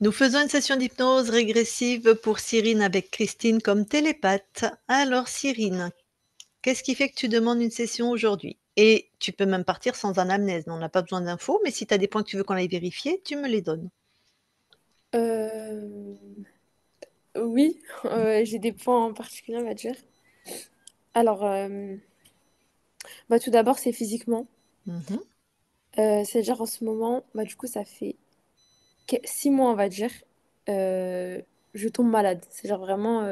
Nous faisons une session d'hypnose régressive pour Cyrine avec Christine comme télépathe. Alors Cyrine, qu'est-ce qui fait que tu demandes une session aujourd'hui? Et tu peux même partir sans anamnèse, on n'a pas besoin d'infos, mais si tu as des points que tu veux qu'on aille vérifier, tu me les donnes. Euh, oui, j'ai des points en particulier, on va dire. Alors, bah, tout d'abord, c'est physiquement. Mmh. C'est-à-dire, en ce moment, bah, du coup, ça fait 6 mois, on va dire, euh, je tombe malade. C'est-à-dire vraiment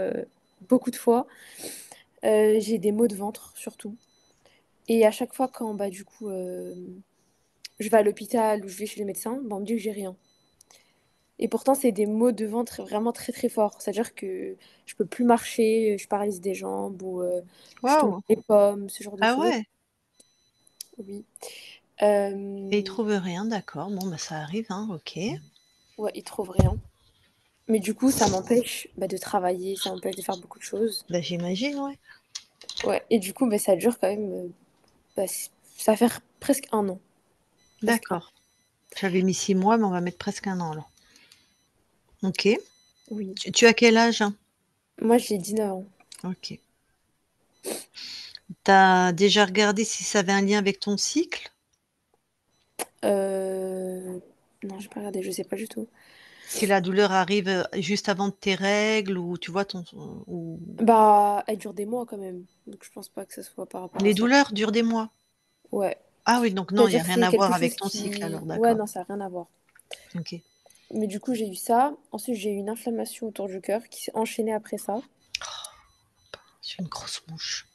beaucoup de fois. J'ai des maux de ventre, surtout. Et à chaque fois, quand bah, du coup, je vais à l'hôpital ou je vais chez le médecin, bah, on me dit que j'ai rien. Et pourtant, c'est des maux de ventre vraiment très très forts. C'est-à-dire que je peux plus marcher, je paralyse des jambes ou je tombe Waouh! des pommes, ce genre de Ah choses. ouais? Oui. Et ils Euh, trouvent rien, d'accord. Bon, bah, ça arrive, hein, OK. ouais, ils trouvent rien. Mais du coup, ça m'empêche bah, de travailler, ça m'empêche de faire beaucoup de choses. Bah, j'imagine, ouais. Ouais. Et du coup, bah, ça dure quand même. Bah, ça va faire presque un an. Presque un. D'accord. J'avais mis 6 mois, mais on va mettre presque un an alors. OK. Oui. Tu as quel âge? Moi, j'ai 19 ans. OK. T'as déjà regardé si ça avait un lien avec ton cycle? Euh... Non, j'ai pas regardé, je sais pas du tout. Si la douleur arrive, juste avant tes règles ou tu vois ton ou Bah, elle dure des mois quand même. Donc, je pense pas que ce soit par rapport à les ça. douleurs durent des mois? Ouais. Ah oui, donc non, il y a C'est-à-dire que rien c'est à voir quelque avec chose ton cycle qui... alors, Ouais, d'accord. non, ça n'a rien à voir. OK. Mais du coup, j'ai eu ça. Ensuite, j'ai eu une inflammation autour du cœur qui s'est enchaînée après ça. Je suis une grosse mouche.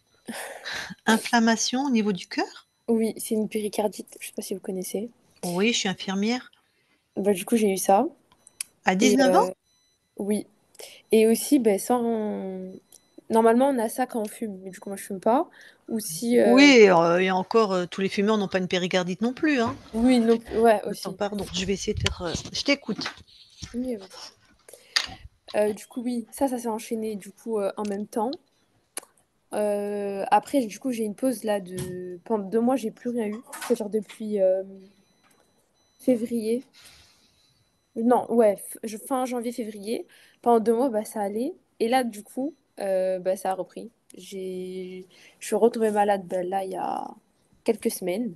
Inflammation au niveau du cœur? Oui, c'est une péricardite. Je sais pas si vous connaissez. Oui, je suis infirmière. Bah, du coup, j'ai eu ça. À Et 19 ans? oui. Et aussi, ben, sans... Normalement, on a ça quand on fume. Mais du coup, moi, je fume pas. Ou si... Oui, et encore, tous les fumeurs n'ont pas une péricardite non plus, hein. Oui, non plus. Ouais, Attends, aussi. pardon, je vais essayer de faire, je t'écoute. Oui, vas-y. Du coup, oui. Ça s'est enchaîné, du coup, en même temps. Après, du coup, j'ai une pause là de... Pendant 2 mois, j'ai plus rien eu. C'est genre depuis février. Non, ouais, fin janvier, février. Pendant 2 mois, bah, ça allait. Et là, du coup, bah, ça a repris. Je suis retombée malade bah, là, il y a quelques semaines.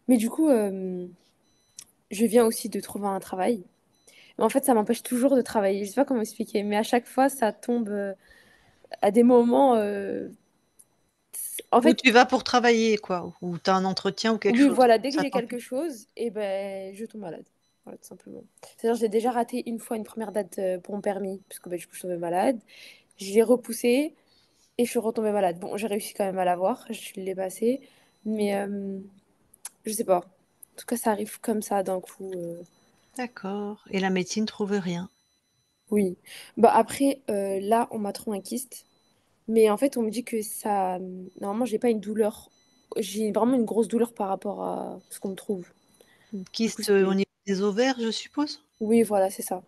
Mais du coup, je viens aussi de trouver un travail. Mais en fait, ça m'empêche toujours de travailler. Je sais pas comment expliquer, mais à chaque fois, ça tombe à des moments. En Où fait, tu vas pour travailler quoi, ou tu as un entretien ou quelque oui, chose, voilà, dès que ça j'ai quelque t'empêche? chose, et ben, je tombe malade. Voilà, tout simplement. C'est-à-dire, j'ai déjà raté une fois une première date pour mon permis, parce que bah, du coup, je suis tombée malade. Je l'ai repoussé. Et je suis retombée malade. Bon, j'ai réussi quand même à l'avoir, je l'ai passé, mais je sais pas. En tout cas, ça arrive comme ça d'un coup. D'accord, et la médecine trouve rien? Oui. Bah après, là, on m'a trouvé un kyste, mais en fait, on me dit que ça. Normalement, j'ai pas une douleur. J'ai vraiment une grosse douleur par rapport à ce qu'on me trouve. Une Du coup, kyste, au c'est. niveau des ovaires, je suppose? Oui, voilà, c'est ça.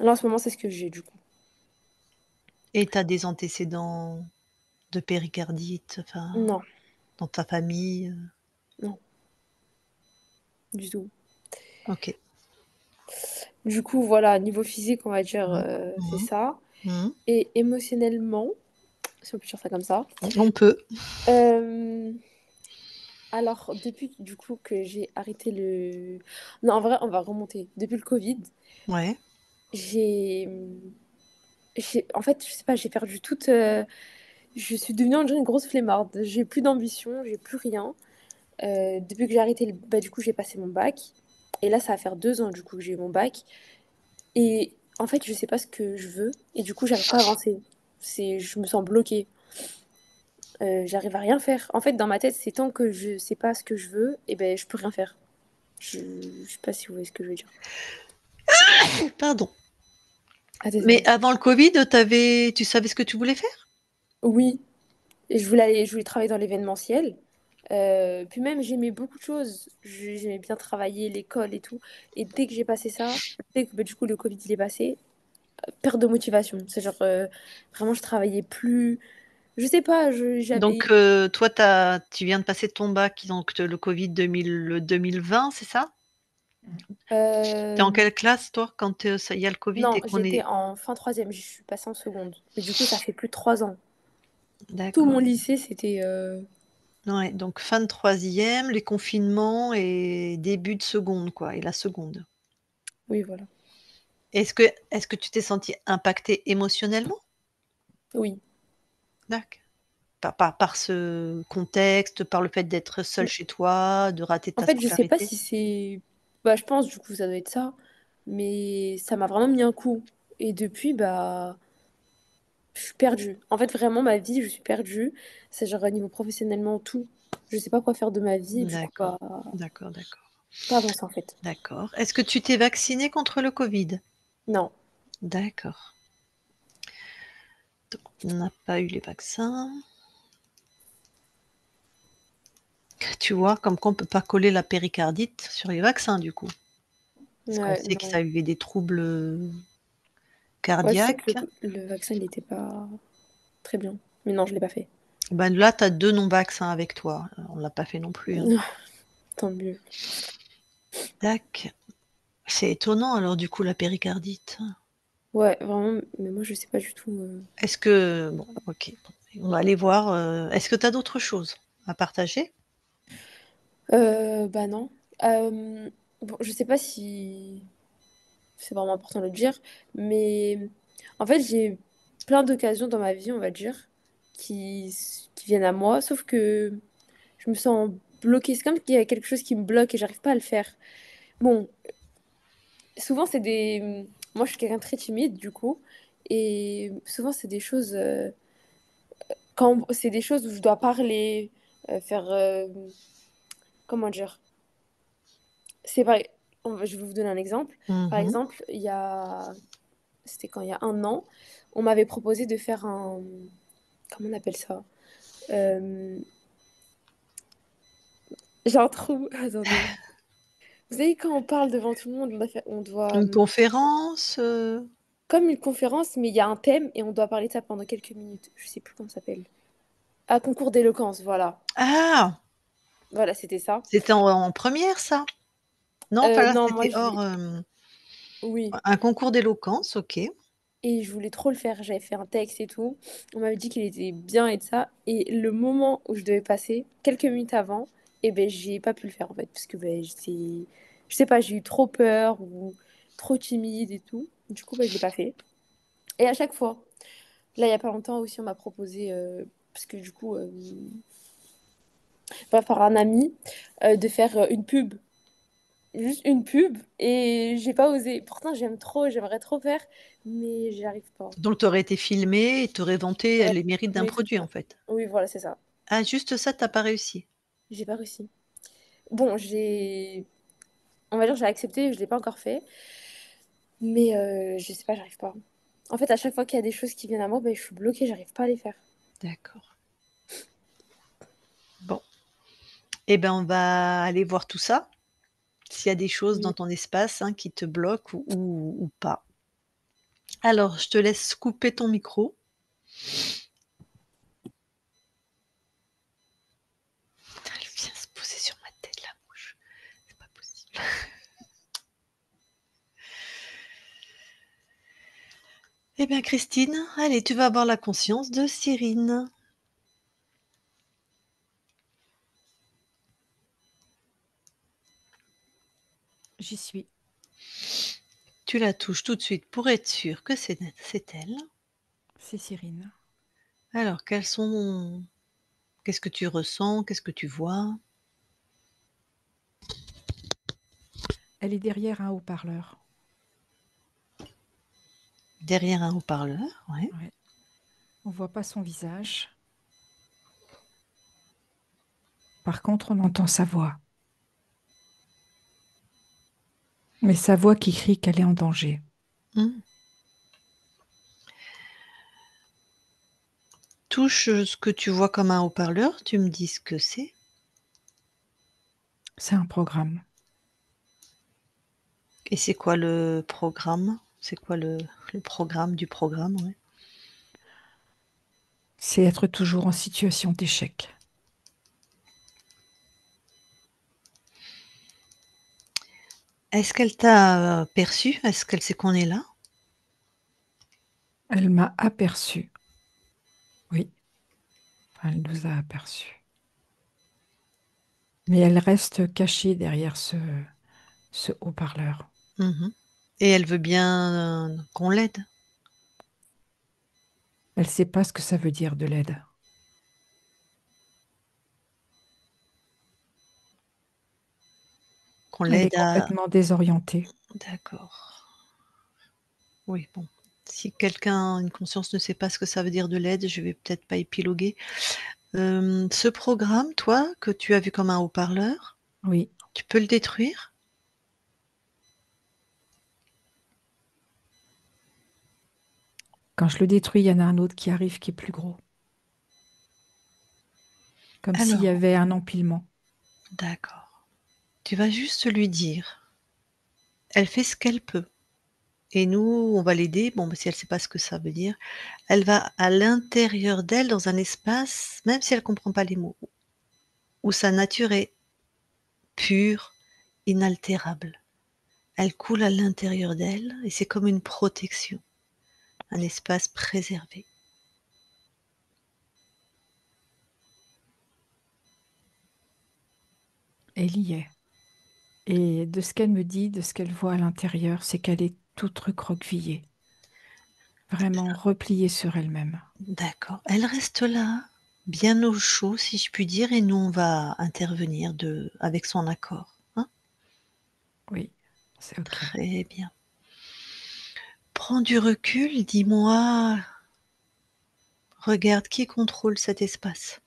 Là, en ce moment, c'est ce que j'ai, du coup. Et tu as des antécédents de péricardite, enfin, Non, dans ta famille, non, du tout. OK. Du coup, voilà, niveau physique, on va dire, Mmh. c'est Mmh. ça. Mmh. Et émotionnellement, si on peut dire ça comme ça. On peut. Euh, Alors, depuis du coup que j'ai arrêté le... Non, en vrai, on va remonter. Depuis le Covid, Ouais. j'ai... En fait, je sais pas, j'ai perdu toute... Je suis devenue en une grosse flemmarde. J'ai plus d'ambition, j'ai plus rien. Depuis que j'ai arrêté, bah, du coup, j'ai passé mon bac. Et là, ça va faire 2 ans, du coup, que j'ai eu mon bac. Et en fait, je sais pas ce que je veux. Et du coup, j'arrive pas à avancer. Je me sens bloquée. J'arrive à rien faire. En fait, dans ma tête, c'est tant que je sais pas ce que je veux, et ben, je peux rien faire. Je, je sais pas si vous voyez ce que je veux dire. Pardon. Ah, Mais désolée. avant le covid, tu savais ce que tu voulais faire? Oui, et je voulais travailler dans l'événementiel. Puis même, j'aimais beaucoup de choses. J'aimais bien travailler, l'école et tout. Et dès que j'ai passé ça, dès que bah, du coup le Covid il est passé, perte de motivation. C'est genre, vraiment, je travaillais plus. Je sais pas, Donc, j'avais. toi, tu viens de passer ton bac, donc le covid 2020, c'est ça? T'es en Euh, quelle classe, toi, quand il y a le Covid non, et qu'on j'étais est... en fin troisième, je suis passée en seconde. Mais du coup, ça fait plus de 3 ans. Tout D'accord. mon lycée, c'était... Ouais, donc fin de troisième, les confinements et début de seconde, quoi, et la seconde. Oui, voilà. Est-ce que tu t'es sentie impactée émotionnellement? Oui. D'accord. Par ce contexte, par le fait d'être seule chez toi, de rater En ta fait, je sais pas scolarité? si c'est... Bah, je pense, du coup, ça doit être ça. Mais ça m'a vraiment mis un coup. Et depuis, bah, je suis perdue. En fait, vraiment, ma vie, je suis perdue. C'est genre, au niveau professionnellement, tout. Je sais pas quoi faire de ma vie. Et du coup, D'accord, bah, d'accord, d'accord, pas avancer, en fait. d'accord. Est-ce que tu t'es vaccinée contre le Covid? Non. D'accord. Donc, on n'a pas eu les vaccins. Tu vois, comme quoi on peut pas coller la péricardite sur les vaccins, du coup. Parce qu'on Ouais, sait que non. ça a eu des troubles Ouais, je sais que cardiaques. le vaccin, il était pas très bien. Mais non, je l'ai pas fait. Ben là, tu as 2 non-vaccins avec toi. On l'a pas fait non plus, hein. Tant mieux. Tac. C'est étonnant alors du coup la péricardite. Ouais, vraiment, mais moi, je sais pas du tout. Est-ce que bon, OK, on va aller voir, est-ce que tu as d'autres choses à partager? Bah non. Bon, je sais pas si c'est vraiment important de le dire, mais en fait, j'ai plein d'occasions dans ma vie, on va dire, qui viennent à moi, sauf que je me sens bloquée. C'est comme qu'il y a quelque chose qui me bloque et j'arrive pas à le faire. Bon, souvent, c'est des... Moi, je suis quelqu'un de très timide, du coup, et souvent, c'est des choses... Quand c'est des choses où je dois parler, faire... comment dire? C'est vrai. Je vais vous donner un exemple. Par Mmh. exemple, c'était quand il y a 1 an, on m'avait proposé de faire un, comment on appelle ça? Euh, j'ai un trou, attendez. Vous savez, quand on parle devant tout le monde, on doit, Une conférence, comme une conférence, mais il y a un thème et on doit parler de ça pendant quelques minutes. Je sais plus comment ça s'appelle. Ah, concours d'éloquence, voilà. Ah! Voilà, c'était ça. C'était en 1re ça? Non, pas là, Non, moi, c'était hors, oui. un concours d'éloquence, OK. Et je voulais trop le faire. J'avais fait un texte et tout. On m'avait dit qu'il était bien et de ça. Et le moment où je devais passer, quelques minutes avant, et ben j'ai pas pu le faire en fait. Parce que ben, je sais pas, j'ai eu trop peur ou trop timide et tout. Du coup, ben, je l'ai pas fait. Et à chaque fois, là, il y a pas longtemps aussi, on m'a proposé, parce que du coup, par un ami, de faire une pub. Juste une pub. Et j'ai pas osé. Pourtant, j'aime trop, j'aimerais trop faire, mais j'y arrive pas. Donc tu aurais été filmée et tu aurais vanté Ouais, les mérites d'un mais tout produit, ça. en fait? Oui, voilà, c'est ça. Ah juste ça, tu as pas réussi? J'ai pas réussi. Bon, on va dire, j'ai accepté, je l'ai pas encore fait, mais je sais pas, j'arrive pas. En fait, à chaque fois qu'il y a des choses qui viennent à moi, ben, je suis bloquée, j'arrive pas à les faire. D'accord. Bon, et ben, on va aller voir tout ça, s'il y a des choses dans Oui. ton espace, hein, qui te bloquent ou pas. Alors, je te laisse couper ton micro. Elle vient se poser sur ma tête, la mouche. C'est pas possible. Eh bien, Christine, allez, tu vas avoir la conscience de Cyrine. J'y suis. Tu la touches tout de suite pour être sûre que c'est elle. C'est Cyrine. Alors, qu'est-ce que tu ressens? Qu'est-ce que tu vois? Elle est derrière un haut-parleur. Derrière un haut-parleur, ouais. Ouais. On voit pas son visage. Par contre, on entend sa voix. Mais sa voix qui crie qu'elle est en danger. Mmh. Touche, ce que tu vois comme un haut-parleur, tu me dis ce que c'est. C'est un programme. Et c'est quoi le programme? C'est quoi le programme du programme, ouais? C'est être toujours en situation d'échec. Est-ce qu'elle t'a perçu? Est-ce qu'elle sait qu'on est là? Elle m'a aperçu. Oui, elle nous a aperçus. Mais elle reste cachée derrière ce haut-parleur. Mmh. Et elle veut bien, qu'on l'aide? Elle ne sait pas ce que ça veut dire de l'aide. Qu'on Elle est l'aide à complètement désorientée. d'accord. Oui, bon, si quelqu'un, une conscience ne sait pas ce que ça veut dire de l'aide, je vais peut-être pas épiloguer. Ce programme, toi, que tu as vu comme un haut-parleur, Oui, tu peux le détruire? quand je le détruis, il y en a un autre qui arrive qui est plus gros. Comme s'il y Alors, avait un empilement. d'accord. Tu vas juste lui dire: «Elle fait ce qu'elle peut et nous, on va l'aider». Bon, bah, si elle sait pas ce que ça veut dire, elle va à l'intérieur d'elle, dans un espace, même si elle comprend pas les mots, où sa nature est pure, inaltérable. Elle coule à l'intérieur d'elle et c'est comme une protection, un espace préservé. Elle y est. Et de ce qu'elle me dit, de ce qu'elle voit à l'intérieur, c'est qu'elle est toute recroquevillée, vraiment repliée sur elle-même. D'accord. Elle reste là, bien au chaud, si je puis dire, et nous, on va intervenir avec son accord, hein? Oui, c'est OK. Très bien. Prends du recul, dis-moi, regarde qui contrôle cet espace?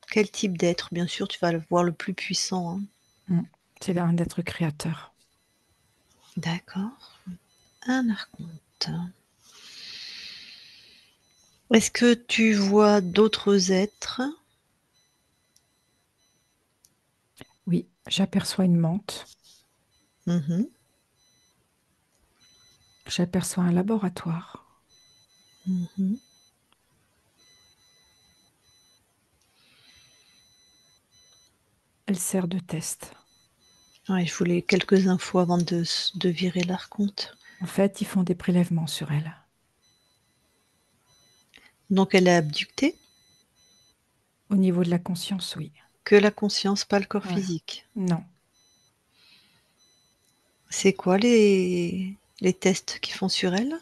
Quel type d'être? Bien sûr, tu vas le voir le plus puissant, hein. Mm. C'est là un être créateur. D'accord. Un archonte. Est-ce que tu vois d'autres êtres? Oui, j'aperçois une menthe, Mmh. j'aperçois un laboratoire. Mmh. Elle sert de test. Ouais, je voulais quelques infos avant de virer l'archonte. En fait, ils font des prélèvements sur elle. Donc elle est abductée? Au niveau de la conscience, oui. Que la conscience, pas le corps Ouais. physique. Non, C'est quoi les tests qu'ils font sur elle?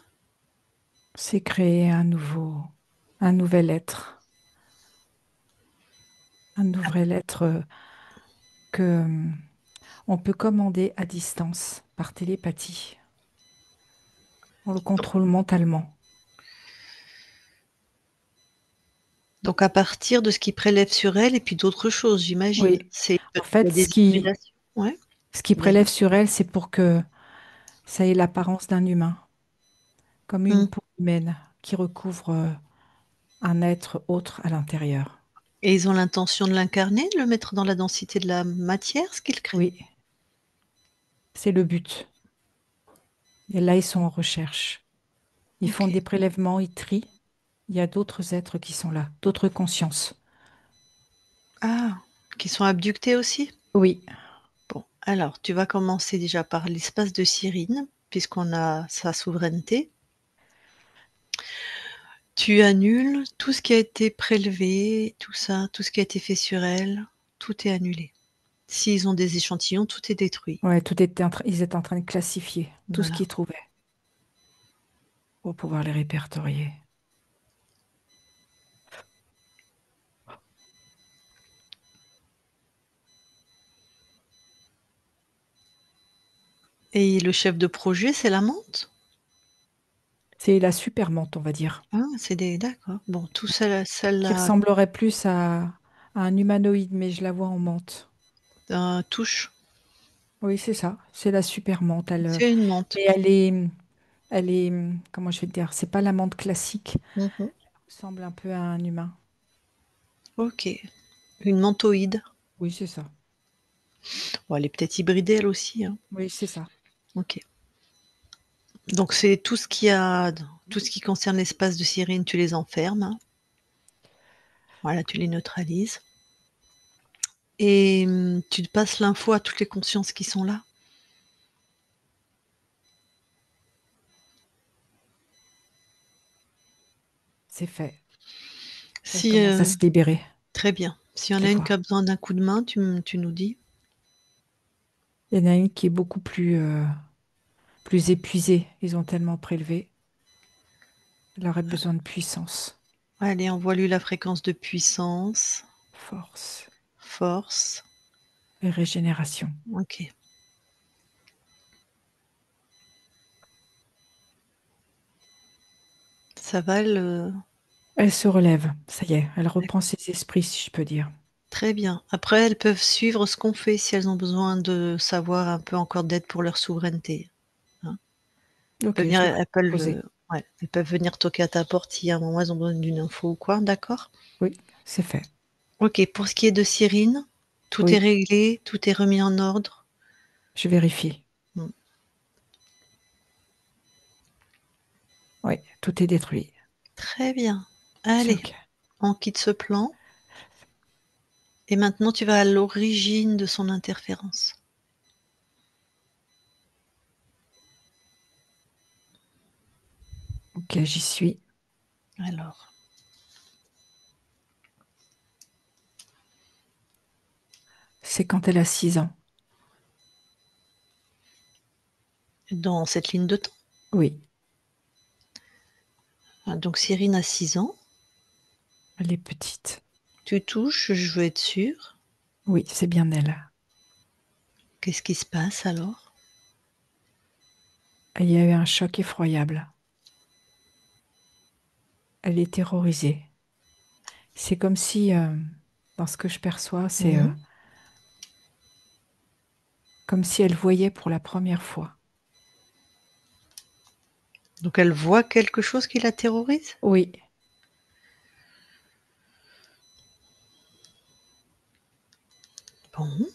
c'est créer un nouvel être, un nouvel être que on peut commander à distance par télépathie. On le contrôle mentalement. Donc à partir de ce qu'ils prélèvent sur elle et puis d'autres choses, j'imagine? Oui. C'est En il y a fait, des hybridations? Ouais, ce qui vas-y. prélève sur elle, c'est pour que ça ait l'apparence d'un humain, comme une Mmh. peau humaine qui recouvre un être autre à l'intérieur. Et ils ont l'intention de l'incarner, de le mettre dans la densité de la matière, ce qu'ils créent? Oui, c'est le but. Et là, ils sont en recherche. Ils font OK. des prélèvements, ils trient. Il y a d'autres êtres qui sont là, d'autres consciences. Ah! Qui sont abductés aussi? Oui, Bon, alors tu vas commencer déjà par l'espace de Cyrine, puisqu'on a sa souveraineté. Tu annules tout ce qui a été prélevé, tout ça, tout ce qui a été fait sur elle, tout est annulé. S'ils ont des échantillons, tout est détruit. ouais, ils étaient en train de classifier tout ce Voilà. qu'ils trouvaient pour pouvoir les répertorier. Et le chef de projet, c'est la menthe? C'est la supermente, on va dire, Ah, c'est des d'accord. Bon, tout ça qui celle-là, ressemblerait plus à un humanoïde, mais je la vois en menthe. touche. Oui, c'est ça, c'est la supermente. C'est une menthe. Mais elle est, comment je vais te dire, c'est pas la menthe classique. Mmh. Elle ressemble un peu à un humain. OK. Une menthoïde. Oui, c'est ça. Bon, elle est peut-être hybridée elle aussi, hein. Oui, c'est ça. OK. Donc c'est tout ce qui concerne l'espace de Cyrine, tu les enfermes, hein. Voilà, tu les neutralises et tu passes l'info à toutes les consciences qui sont là. c'est fait. Elle Si, commence à se libérer. très bien. S'il y en Je a une vois. qui a besoin d'un coup de main, tu nous dis? Il y en a une qui est beaucoup plus épuisée. Ils ont tellement prélevé. Elle aurait besoin de puissance, Allez, envoie-lui la fréquence de puissance, force force. et régénération. OK. Ça va le Elle se relève. Ça y est, elle reprend ses esprits, si je peux dire. Très bien. Après, elles peuvent suivre ce qu'on fait si elles ont besoin de savoir un peu encore d'aide pour leur souveraineté, hein. Ok, Peuvent venir je vais elles peuvent poser. ouais, elles peuvent venir toquer à ta porte si à un moment elles ont besoin d'une info ou quoi, d'accord? Oui, c'est fait. OK, pour ce qui est de Cyrine, tout est Oui, réglé, tout est remis en ordre? je vérifie. Mmh. Oui, tout est détruit. Très bien. C'est Allez, ok. on quitte ce plan et maintenant tu vas à l'origine de son interférence. Ok, j'y suis. Alors, C'est quand elle a 6 ans. dans cette ligne de temps. Oui, Ah, donc Cyrine a 6 ans. elle est petite. Tu touches, je veux être sûre. Oui, c'est bien elle. Qu'est-ce qui se passe alors? Il y a eu un choc effroyable. Elle est terrorisée. C'est comme si, dans ce que je perçois, c'est Mmh. comme si elle voyait pour la première fois. Donc elle voit quelque chose qui la terrorise? Oui, Bon.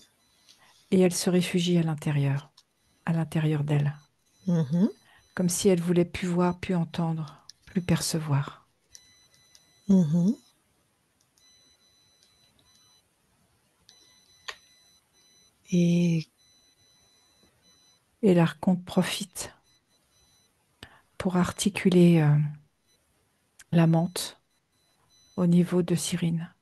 et elle se réfugie à l'intérieur d'elle, Mmh. comme si elle voulait plus voir, plus entendre, plus percevoir. Mmh. Et Et l'archonte profite pour articuler la menthe au niveau de Cyrine.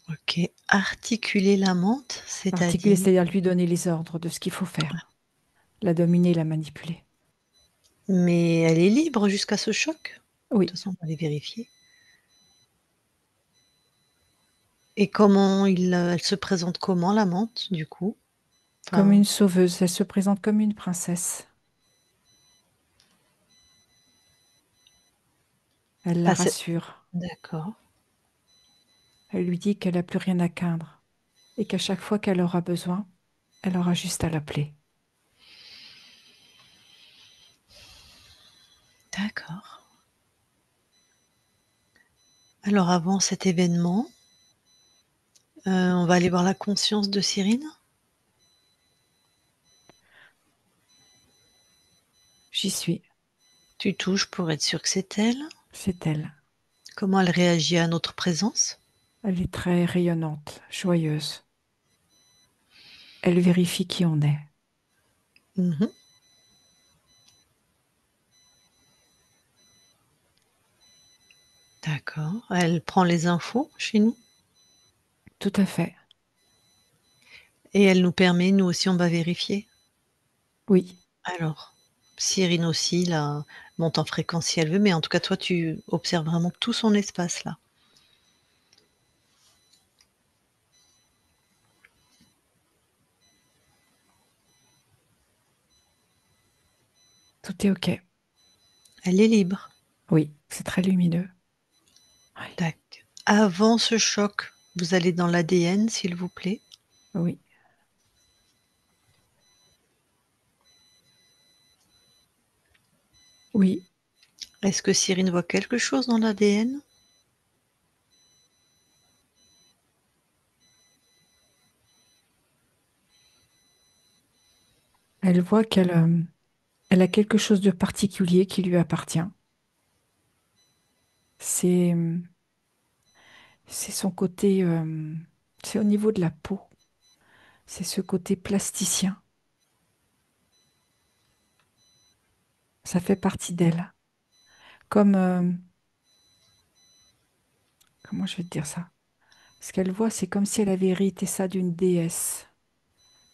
OK, articuler la menthe, Articuler, c'est-à-dire? c'est-à-dire lui donner les ordres de ce qu'il faut faire, la dominer, la manipuler. Mais elle est libre jusqu'à ce choc? De Oui, toute façon, on va aller vérifier. Et comment elle se présente comment la menthe, du coup? comme Enfin, une sauveuse, elle se présente comme une princesse. Elle la ah c'est rassure. d'accord, Elle lui dit qu'elle n'a plus rien à craindre et qu'à chaque fois qu'elle aura besoin, elle aura juste à l'appeler. d'accord. Alors avant cet événement, on va aller voir la conscience de Cyrine? J'y suis, Tu touches pour être sûr que c'est elle? c'est elle. Comment elle réagit à notre présence? Elle est très rayonnante, joyeuse. Elle vérifie qui on est. Mmh. D'accord. Elle prend les infos chez nous Tout à fait. et elle nous permet, nous aussi, on va vérifier? Oui, Alors, Cyrine aussi, là, monte en fréquence si elle veut, mais en tout cas, toi, tu observes vraiment tout son espace, là. tout est OK. Elle est libre. Oui, c'est très lumineux. Oui, Tac. Avant ce choc, vous allez dans l'ADN, s'il vous plaît. oui, oui. Est-ce que Cyrine voit quelque chose dans l'ADN? Elle voit elle a quelque chose de particulier qui lui appartient. C'est c'est son côté, c'est au niveau de la peau. C'est ce côté plasticien. Ça fait partie d'elle. Comme Comment je vais te dire ça? Ce qu'elle voit, c'est comme si elle avait hérité ça d'une déesse,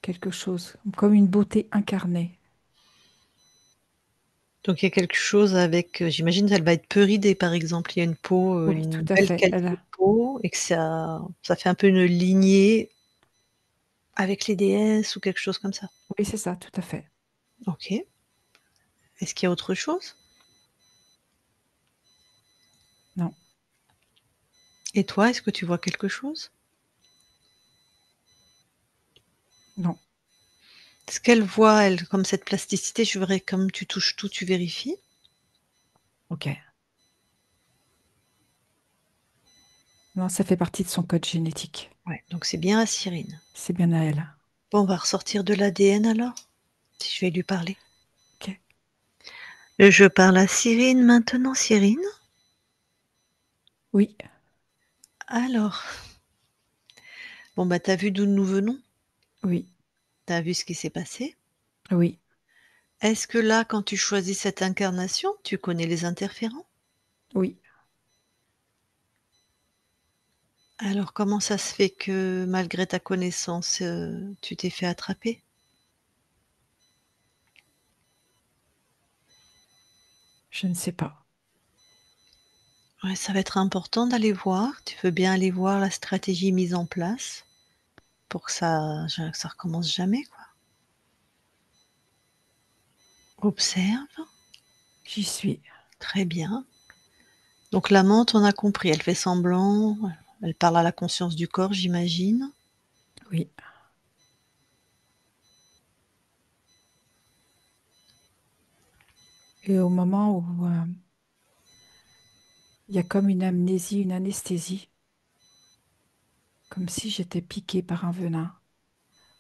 quelque chose, comme une beauté incarnée. Donc il y a quelque chose avec, j'imagine qu'elle va être peu ridée, par exemple. Il y a une peau, Oui, tout une à belle fait. Elle qualité de a... peau et que ça fait un peu une lignée avec les déesses ou quelque chose comme ça? Oui, c'est ça, tout à fait. OK. Est-ce qu'il y a autre chose? Non, Et toi, est-ce que tu vois quelque chose? non, Ce qu'elle voit, elle, comme cette plasticité, je voudrais comme tu touches tout, tu vérifies? ok. Non, ça fait partie de son code génétique. Ouais, donc c'est bien à Cyrine. C'est bien à elle. Bon, on va ressortir de l'ADN alors? Si je vais lui parler. Ok. Je parle à Cyrine maintenant, Cyrine? Oui, Alors, bon, bah, tu as vu d'où nous venons? oui, Tu as vu ce qui s'est passé? oui, Est-ce que là, quand tu choisis cette incarnation, tu connais les interférents? oui. Alors comment ça se fait que malgré ta connaissance, tu t'es fait attraper? Je ne sais pas. Ouais, ça va être important d'aller voir. Tu veux bien aller voir la stratégie mise en place pour que ça recommence jamais, quoi. Observe, J'y suis. très bien. Donc la menthe, on a compris, elle fait semblant, elle parle à la conscience du corps, j'imagine. Oui. Et au moment où il y a comme une amnésie, une anesthésie, comme si j'étais piquée par un venin,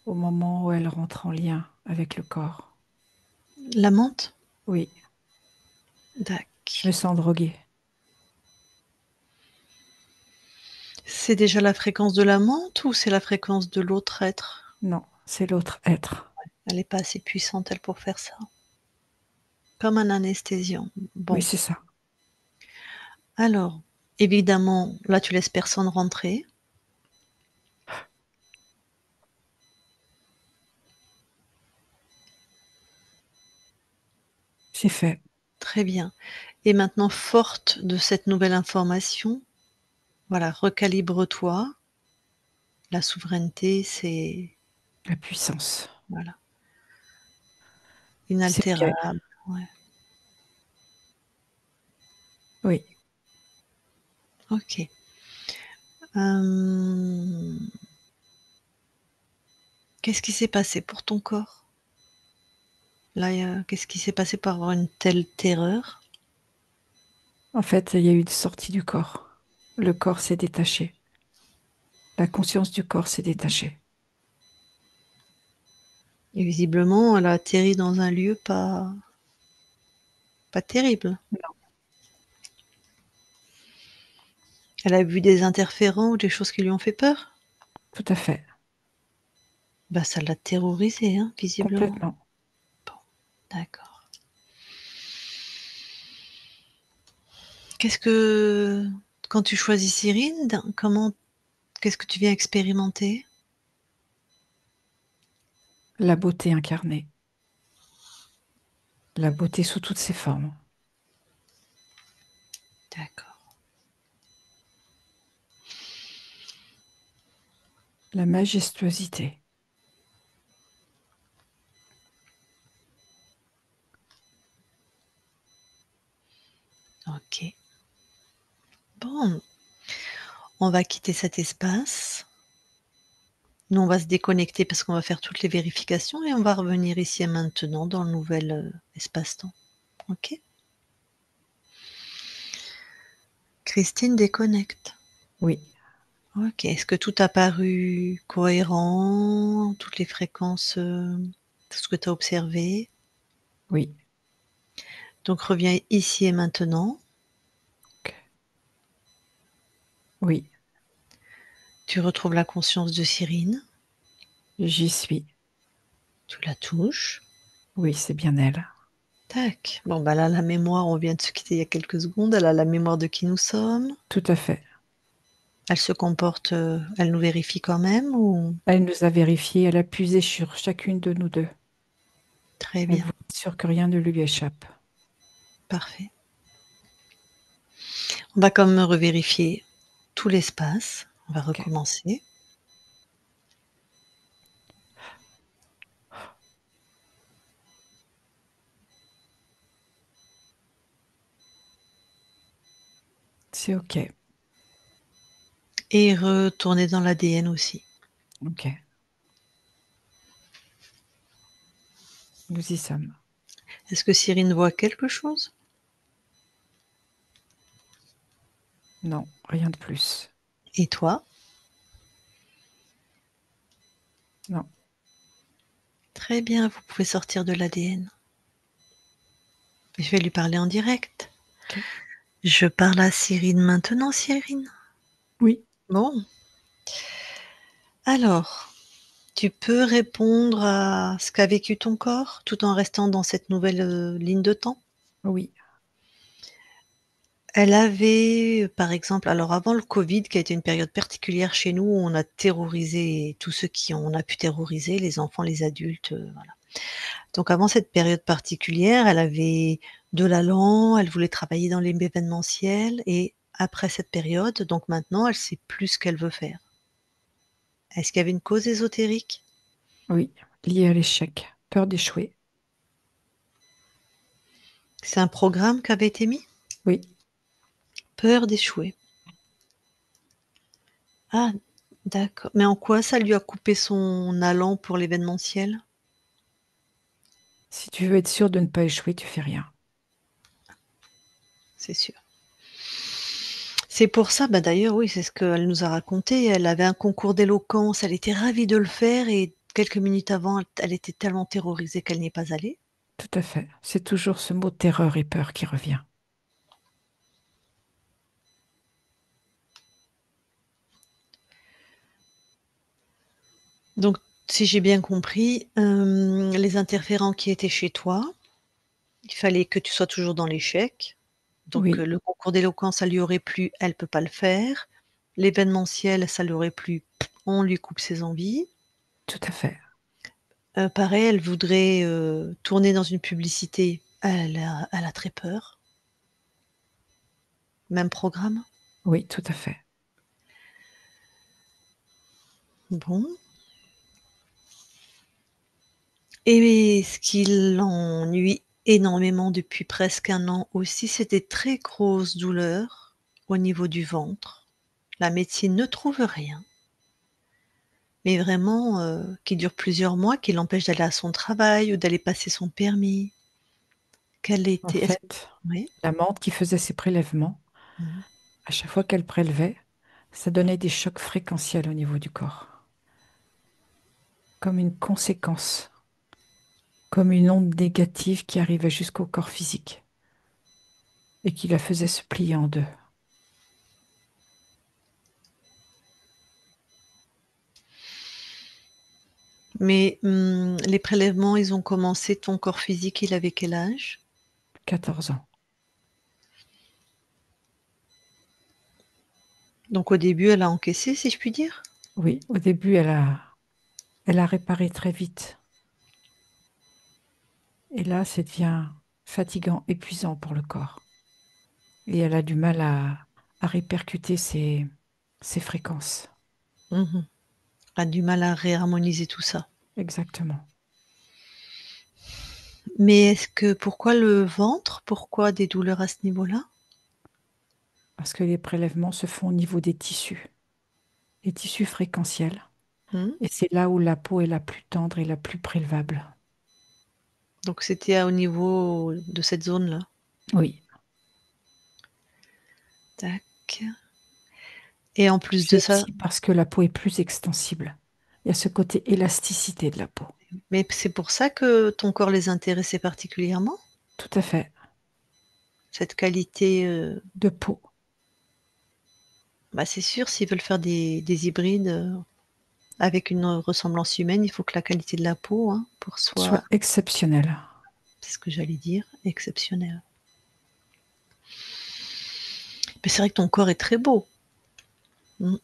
au moment où elle rentre en lien avec le corps. La menthe? Oui, je me Dac. sens droguée. C'est déjà la fréquence de la menthe ou c'est la fréquence de l'autre être? Non, c'est l'autre être. Elle n'est pas assez puissante, elle, pour faire ça. Comme un anesthésiant. Oui, Bon, c'est ça. alors, évidemment, là, tu laisses personne rentrer. C'est fait. Très bien. Et maintenant, forte de cette nouvelle information, voilà, recalibre-toi. La souveraineté, c'est, La puissance. voilà, C'est OK. inaltérable. Ouais. Oui. OK. Hem, qu'est-ce qui s'est passé pour ton corps? Là, qu'est-ce qui s'est passé pour avoir une telle terreur? En fait, il y a eu une sortie du corps. Le corps s'est détaché. La conscience du corps s'est détachée. Et visiblement, elle a atterri dans un lieu pas terrible. Non, Elle a vu des interférents ou des choses qui lui ont fait peur? tout à fait. Bah, ça l'a terrorisée, hein, visiblement. Complètement. Bon, d'accord. Qu'est-ce que quand tu choisis Cyrine, comment qu'est-ce que tu viens expérimenter? La beauté incarnée. La beauté sous toutes ses formes. D'accord. La majestuosité. OK. Bon, on va quitter cet espace. Nous, on va se déconnecter parce qu'on va faire toutes les vérifications et on va revenir ici et maintenant dans le nouvel, espace-temps. OK? Christine déconnecte. Oui, OK. Est-ce que tout a paru cohérent? Toutes les fréquences, tout ce que tu as observé? oui. Donc reviens ici et maintenant. OK. Oui, Tu retrouves la conscience de Cyrine. j'y suis. Tu la touches. Oui, c'est bien elle. Tac. Bon, bah, là, la mémoire, on vient de se quitter il y a quelques secondes. Elle a la mémoire de qui nous sommes. Tout à fait. Elle se comporte, elle nous vérifie quand même ou? Elle nous a vérifié, elle a puisé sur chacune de nous deux. Très Elle bien, voulait être sûre que rien ne lui échappe. parfait. On va quand même revérifier tout l'espace. On va Ok, recommencer. c'est ok. Et retourner dans l'ADN aussi. Ok, nous y sommes. Est-ce que Cyrine voit quelque chose? Non, rien de plus. Et toi? Non, Très bien, vous pouvez sortir de l'ADN. Je vais lui parler en direct. ok. Je parle à Cyrine maintenant, Cyrine. Oui, Bon, alors, tu peux répondre à ce qu'a vécu ton corps tout en restant dans cette nouvelle ligne de temps? oui, Elle avait, par exemple, alors avant le Covid, qui a été une période particulière chez nous, où on a terrorisé tous ceux qui on a pu terroriser, les enfants, les adultes, voilà. Donc avant cette période particulière, elle avait de l'allant, elle voulait travailler dans l'événementiel et après cette période, donc maintenant, elle sait plus ce qu'elle veut faire. Est-ce qu'il y avait une cause ésotérique? oui. Lié à l'échec, peur d'échouer. C'est un programme qui avait été mis? Oui, Peur d'échouer. Ah, d'accord. Mais en quoi ça lui a coupé son allant pour l'événementiel? si tu veux être sûr de ne pas échouer, tu fais rien. C'est sûr. C'est pour ça, bah, d'ailleurs, oui, c'est ce qu'elle nous a raconté. Elle avait un concours d'éloquence, elle était ravie de le faire et quelques minutes avant, elle était tellement terrorisée qu'elle n'y est pas allée. Tout à fait. C'est toujours ce mot terreur et peur qui revient. Donc, si j'ai bien compris, les interférents qui étaient chez toi, il fallait que tu sois toujours dans l'échec. Donc, Oui, le concours d'éloquence, ça lui aurait plu, elle peut pas le faire. L'événementiel, ça lui aurait plu, on lui coupe ses envies. tout à fait. Pareil, elle voudrait, tourner dans une publicité, elle a très peur. Même programme? Oui, tout à fait. Bon. Et ce qui l'ennuie énormément depuis presque 1 an aussi, c'est des très grosses douleurs au niveau du ventre. La médecine ne trouve rien, mais vraiment, qui durent plusieurs mois, qui l'empêchent d'aller à son travail ou d'aller passer son permis. Quel En était est-ce fait, Oui? la menthe qui faisait ses prélèvements, Mmh. à chaque fois qu'elle prélevait, ça donnait des chocs fréquentiels au niveau du corps, comme une conséquence, comme une onde négative qui arrivait jusqu'au corps physique et qui la faisait se plier en deux. Mais, les prélèvements, ils ont commencé ton corps physique, il avait quel âge? 14 ans. Donc au début, elle a encaissé, si je puis dire? Oui, au début, elle a réparé très vite. Et là, ça devient fatigant, épuisant pour le corps. Et elle a du mal à répercuter ses fréquences. Mmh. A du mal à réharmoniser tout ça. Exactement. Mais est-ce que pourquoi le ventre? Pourquoi des douleurs à ce niveau-là? Parce que les prélèvements se font au niveau des tissus, les tissus fréquentiels. Mmh. Et c'est là où la peau est la plus tendre et la plus prélevable. Donc c'était à au niveau de cette zone-là? Oui. Tac et en plus de C'est ça aussi parce que la peau est plus extensible. Il y a ce côté élasticité de la peau. mais c'est pour ça que ton corps les intéressait particulièrement? Tout à fait. Cette qualité, De peau. bah, c'est sûr s'ils veulent faire des hybrides, avec une ressemblance humaine, il faut que la qualité de la peau, hein, pour soit Soit exceptionnelle. c'est ce que j'allais dire, exceptionnelle. Mais c'est vrai que ton corps est très beau. Mmh.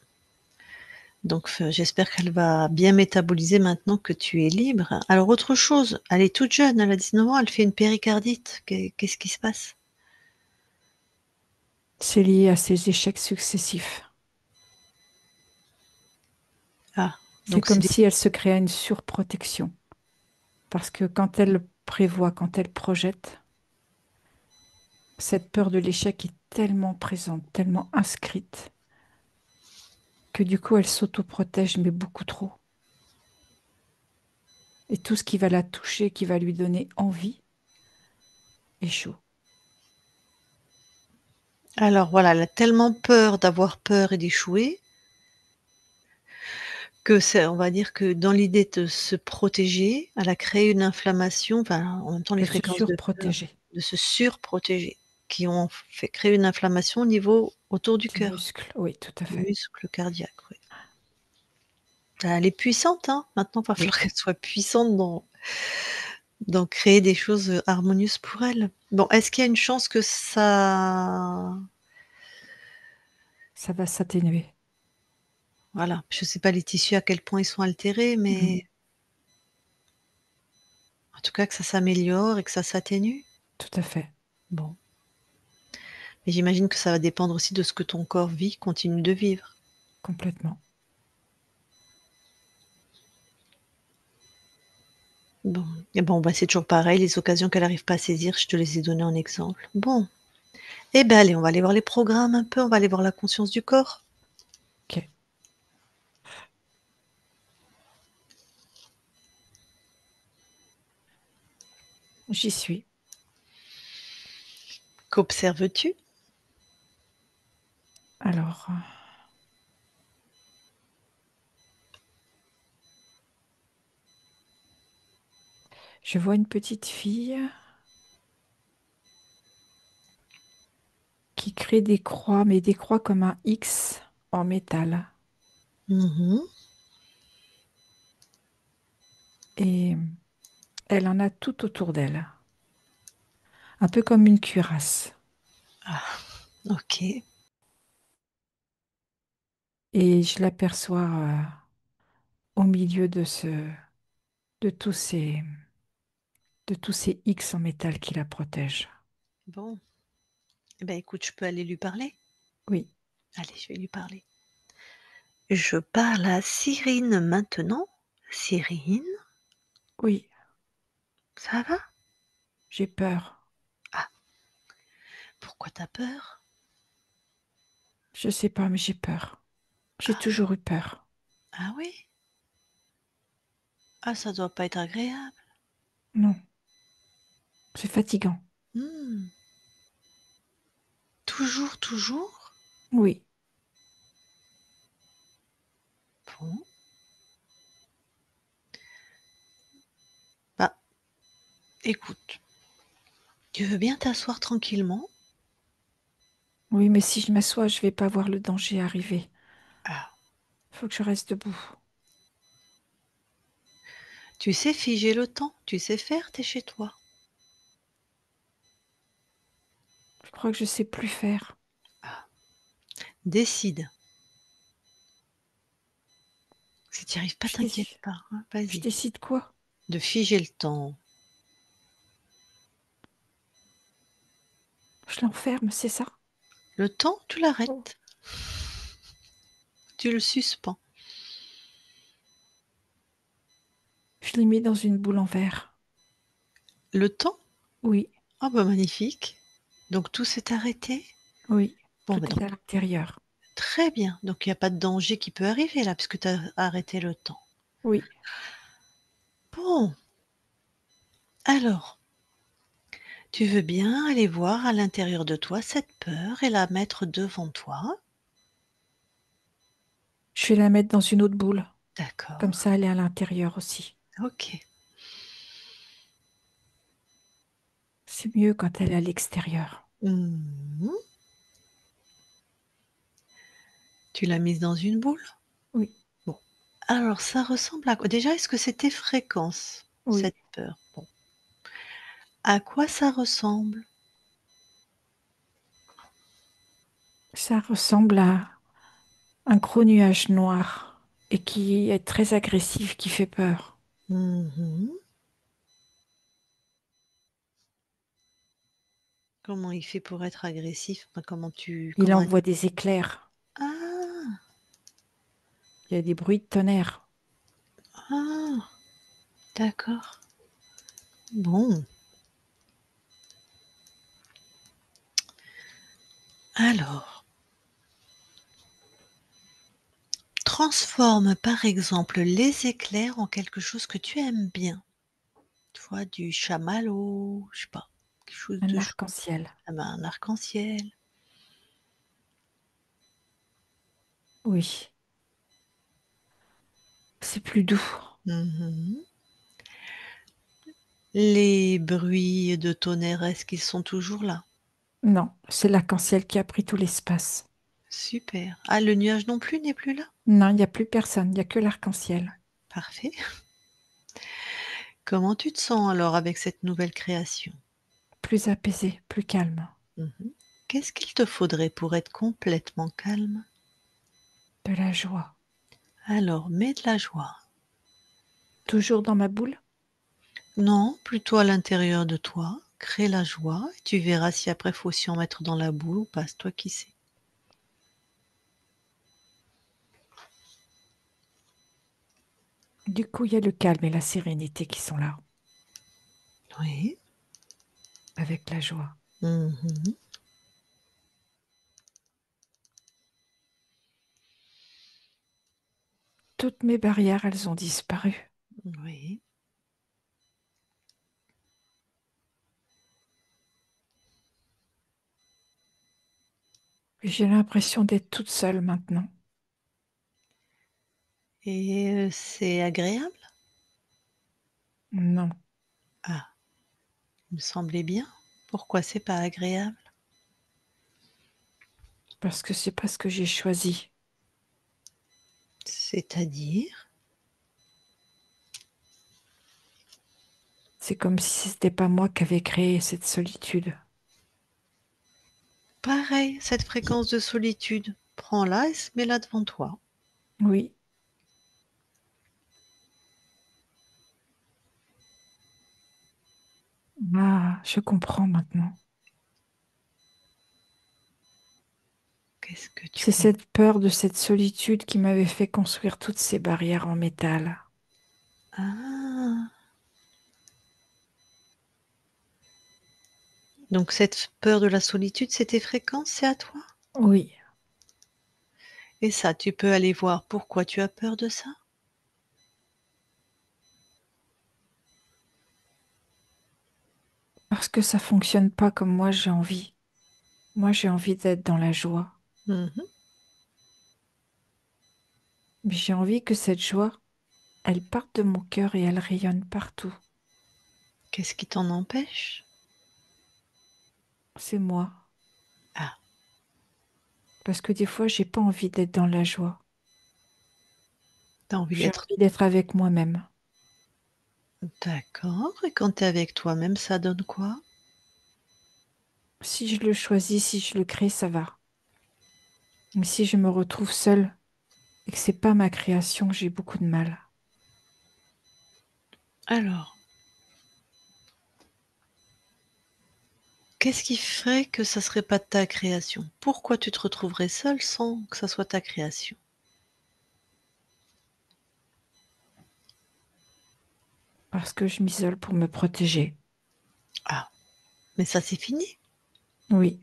Donc j'espère qu'elle va bien métaboliser maintenant que tu es libre. Alors autre chose, elle est toute jeune, elle a 19 ans, elle fait une péricardite. Qu'est-ce qui se passe? C'est lié à ses échecs successifs. Ah, C'est donc comme c'est des si elle se créait une surprotection. Parce que quand elle prévoit, quand elle projette, cette peur de l'échec est tellement présente, tellement inscrite, que du coup elle s'autoprotège, mais beaucoup trop. Et tout ce qui va la toucher, qui va lui donner envie, échoue. alors voilà, elle a tellement peur d'avoir peur et d'échouer que c'est on va dire que dans l'idée de se protéger, elle a créé une inflammation, enfin, en même temps les De se fréquences de peur, surprotéger de se surprotéger, qui ont fait créer une inflammation au niveau autour du du cœur, muscle. Oui, tout à du fait. muscle cardiaque, oui. Elle est puissante, hein, maintenant il va Oui, falloir qu'elle soit puissante dans créer des choses, harmonieuses pour elle. Bon, est-ce qu'il y a une chance que ça ça va s'atténuer. voilà, je sais pas les tissus à quel point ils sont altérés, Mhm, mais en tout cas que ça s'améliore et que ça s'atténue? tout à fait, Bon. Et j'imagine que ça va dépendre aussi de ce que ton corps vit, continue de vivre. complètement. Bon, et bon, bah, c'est toujours pareil, les occasions qu'elle arrive pas à saisir, je te les ai données en exemple. Bon, eh ben, allez, on va aller voir les programmes un peu, on va aller voir la conscience du corps. Ok, j'y suis. Qu'observes-tu? Alors, je vois une petite fille qui crée des croix, mais des croix comme un X en métal. Mmh. Et elle en a tout autour d'elle, un peu comme une cuirasse. Ah, OK. Et je l'aperçois au milieu de de tous ces X en métal qui la protègent. Bon, eh ben, écoute, je peux aller lui parler? Oui, Allez, je vais lui parler. Je parle à Cyrine maintenant. Cyrine, oui, ça va? j'ai peur. Ah, pourquoi t'as peur? Je sais pas, mais j'ai peur. J'ai Ah, toujours eu peur. ah oui? Ah, ça doit pas être agréable. Non, c'est fatigant. Mmh. Toujours, toujours? Oui, Bon, bah, écoute, tu veux bien t'asseoir tranquillement? oui, mais si je m'assois, je vais pas voir le danger arriver. Ah, Faut que je reste debout. tu sais figer le temps, tu sais faire, tu chez toi. Je crois que je sais plus faire. Ah, décide. Si tu y arrives pas, Je t'inquiète décide, pas, hein, je vas-y. décide quoi? De figer le temps. Je l'enferme, c'est ça? Le temps, tu Oh. l'arrêtes, tu le suspends. Je l'ai mis dans une boule en verre. Le temps? Oui, Ah bah magnifique. Donc tout s'est arrêté? oui, Bon tout bah est donc à l'intérieur. très bien. Donc il y a pas de danger qui peut arriver là, puisque tu as arrêté le temps. Oui, Bon, alors, tu veux bien aller voir à l'intérieur de toi cette peur et la mettre devant toi? je vais la mettre dans une autre boule. Comme D'accord, ça, elle est à l'intérieur aussi. OK. C'est mieux quand elle est à l'extérieur. Mmh. Tu l'as mise dans une boule? Oui, Bon. Alors ça ressemble à quoi? Déjà, est-ce que c'est tes fréquences, oui. cette peur? Bon. À quoi ça ressemble? Ça ressemble un gros nuage noir et qui est très agressif, qui fait peur. Mhm. Comment il fait pour être agressif? Enfin, Il comment... envoie des éclairs. Ah, Il y a des bruits de tonnerre. ah, d'accord. Bon, alors, transforme par exemple les éclairs en quelque chose que tu aimes bien. Tu vois, du chamallow, je sais pas, quelque chose Un de arc-en-ciel. ah ben, un arc-en-ciel. Oui, c'est plus doux. Mhm. Les bruits de tonnerre, est-ce qu'ils sont toujours là? Non, c'est l'arc-en-ciel qui a pris tout l'espace. Super. Ah, le nuage non plus n'est plus là? Non, il n'y a plus personne, il n'y a que l'arc-en-ciel. Parfait. Comment tu te sens alors avec cette nouvelle création? Plus apaisé, plus calme. Mhm. Qu'est-ce qu'il te faudrait pour être complètement calme? De la joie. Alors, mets de la joie. Toujours dans ma boule? Non, plutôt à l'intérieur de toi. Crée la joie et tu verras si après faut s'y en mettre dans la boule ou pas, c'est toi qui sais. Du coup, il y a le calme et la sérénité qui sont là, Oui. avec la joie. Mhm. Toutes mes barrières, elles ont disparu. Oui. J'ai l'impression d'être toute seule maintenant. Et c'est agréable? Non, Ah, il me semblait bien. Pourquoi c'est pas agréable? parce que c'est pas ce que j'ai choisi. C'est-à-dire? C'est comme si c'était pas moi qui avais créé cette solitude. Pareil, cette fréquence de solitude. Prends-la et mets-la devant toi. Oui, ah, je comprends maintenant. Qu'est-ce que tu C'est comprends? cette peur de cette solitude qui m'avait fait construire toutes ces barrières en métal. Ah, donc cette peur de la solitude, c'est tes fréquences, c'est à toi? Oui, Et ça, tu peux aller voir pourquoi tu as peur de ça? parce que ça fonctionne pas comme moi j'ai envie. Moi, j'ai envie d'être dans la joie. Mhm. Mais j'ai envie que cette joie, elle parte de mon cœur et elle rayonne partout. Qu'est-ce qui t'en empêche? C'est moi. Ah, Parce que des fois, j'ai pas envie d'être dans la joie. t'as envie J'ai d'être envie d'être avec moi-même. d'accord. Et quand tu es avec toi-même, ça donne quoi? Si je le choisis, si je le crée, ça va. Mais si je me retrouve seule et que c'est pas ma création, j'ai beaucoup de mal. Alors, qu'est-ce qui ferait que ça serait pas ta création? Pourquoi tu te retrouverais seule sans que ça soit ta création? Parce que je m'isole pour me protéger. Ah, mais ça c'est fini. Oui.